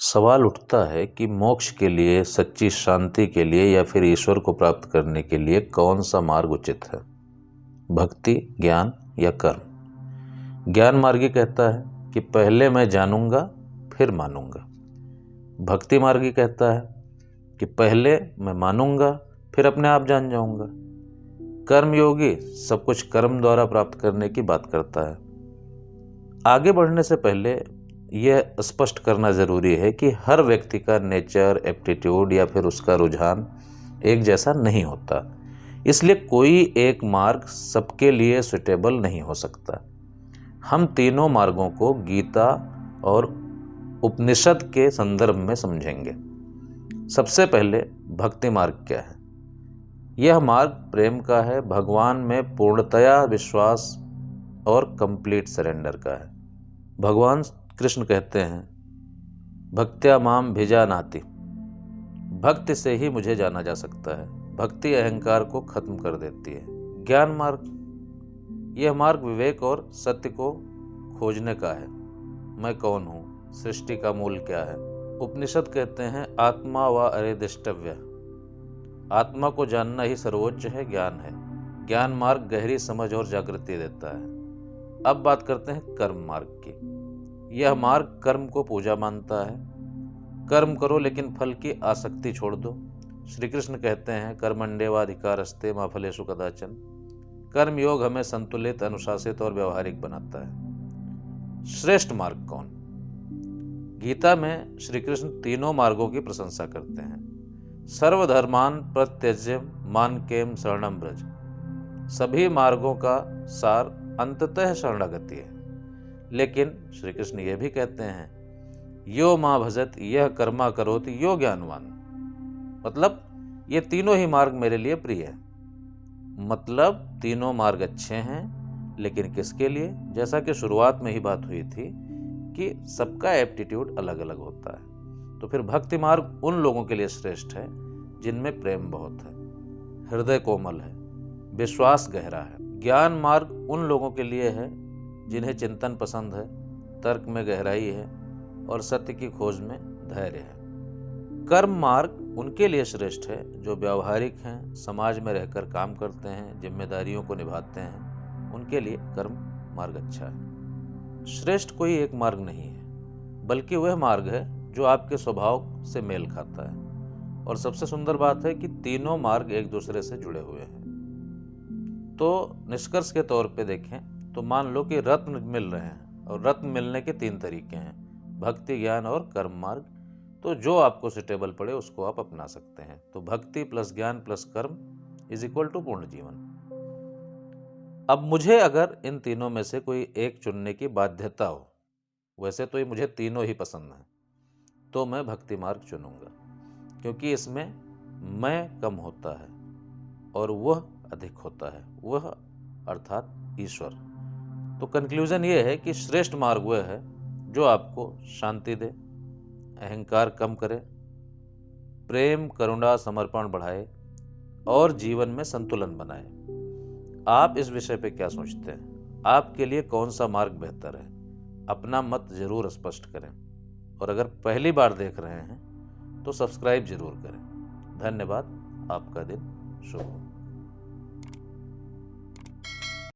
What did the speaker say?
सवाल उठता है कि मोक्ष के लिए, सच्ची शांति के लिए या फिर ईश्वर को प्राप्त करने के लिए कौन सा मार्ग उचित है, भक्ति, ज्ञान या कर्म। ज्ञान मार्गी कहता है कि पहले मैं जानूंगा फिर मानूंगा। भक्ति मार्गी कहता है कि पहले मैं मानूंगा फिर अपने आप जान जाऊंगा। कर्म योगी सब कुछ कर्म द्वारा प्राप्त करने की बात करता है। आगे बढ़ने से पहले यह स्पष्ट करना ज़रूरी है कि हर व्यक्ति का नेचर, एप्टीट्यूड या फिर उसका रुझान एक जैसा नहीं होता, इसलिए कोई एक मार्ग सबके लिए सुटेबल नहीं हो सकता। हम तीनों मार्गों को गीता और उपनिषद के संदर्भ में समझेंगे। सबसे पहले भक्ति मार्ग क्या है? यह मार्ग प्रेम का है, भगवान में पूर्णतया विश्वास और कंप्लीट सरेंडर का है। भगवान कृष्ण कहते हैं, भक्त्या माम भिजानाति, भक्ति से ही मुझे जाना जा सकता है। भक्ति अहंकार को खत्म कर देती है। ज्ञान मार्ग, यह मार्ग विवेक और सत्य को खोजने का है। मैं कौन हूँ, सृष्टि का मूल क्या है। उपनिषद कहते हैं, आत्मा व अरे दिष्टव्य, आत्मा को जानना ही सर्वोच्च है, ज्ञान है। ज्ञान मार्ग गहरी समझ और जागृति देता है। अब बात करते हैं कर्म मार्ग की। यह मार्ग कर्म को पूजा मानता है। कर्म करो लेकिन फल की आसक्ति छोड़ दो। श्री कृष्ण कहते हैं, कर्मण्येवाधिकारस्ते मा फलेषु कदाचन। कर्म योग हमें संतुलित, अनुशासित और व्यवहारिक बनाता है। श्रेष्ठ मार्ग कौन? गीता में श्री कृष्ण तीनों मार्गों की प्रशंसा करते हैं। सर्वधर्मान परित्यज्य मानकेम शरणं व्रज। सभी मार्गों का सार अंततः शरणागति है। लेकिन श्री कृष्ण ये भी कहते हैं, यो मां भजत यह कर्मा करोति यो ज्ञानवान। मतलब ये तीनों ही मार्ग मेरे लिए प्रिय है। मतलब तीनों मार्ग अच्छे हैं, लेकिन किसके लिए? जैसा कि शुरुआत में ही बात हुई थी कि सबका एप्टीट्यूड अलग अलग होता है। तो फिर भक्ति मार्ग उन लोगों के लिए श्रेष्ठ है जिनमें प्रेम बहुत है, हृदय कोमल है, विश्वास गहरा है। ज्ञान मार्ग उन लोगों के लिए है जिन्हें चिंतन पसंद है, तर्क में गहराई है और सत्य की खोज में धैर्य है। कर्म मार्ग उनके लिए श्रेष्ठ है जो व्यावहारिक हैं, समाज में रहकर काम करते हैं, जिम्मेदारियों को निभाते हैं। उनके लिए कर्म मार्ग अच्छा है। श्रेष्ठ कोई एक मार्ग नहीं है, बल्कि वह मार्ग है जो आपके स्वभाव से मेल खाता है। और सबसे सुंदर बात है कि तीनों मार्ग एक दूसरे से जुड़े हुए हैं। तो निष्कर्ष के तौर पे देखें तो मान लो कि रत्न मिल रहे हैं, और रत्न मिलने के 3 तरीके हैं, भक्ति, ज्ञान और कर्म मार्ग। तो जो आपको सुटेबल पड़े उसको आप अपना सकते हैं। तो भक्ति प्लस ज्ञान प्लस कर्म इज इक्वल टू पूर्ण जीवन। अब मुझे अगर इन तीनों में से कोई एक चुनने की बाध्यता हो, वैसे तो ये मुझे तीनों ही पसंद हैं, तो मैं भक्ति मार्ग चुनूंगा, क्योंकि इसमें मैं कम होता है और वह अधिक होता है, वह अर्थात ईश्वर। तो कंक्लूजन ये है कि श्रेष्ठ मार्ग वह है जो आपको शांति दे, अहंकार कम करे, प्रेम, करुणा, समर्पण बढ़ाए और जीवन में संतुलन बनाए। आप इस विषय पे क्या सोचते हैं? आपके लिए कौन सा मार्ग बेहतर है? अपना मत जरूर स्पष्ट करें, और अगर पहली बार देख रहे हैं तो सब्सक्राइब जरूर करें। धन्यवाद। आपका दिन शुभ हो।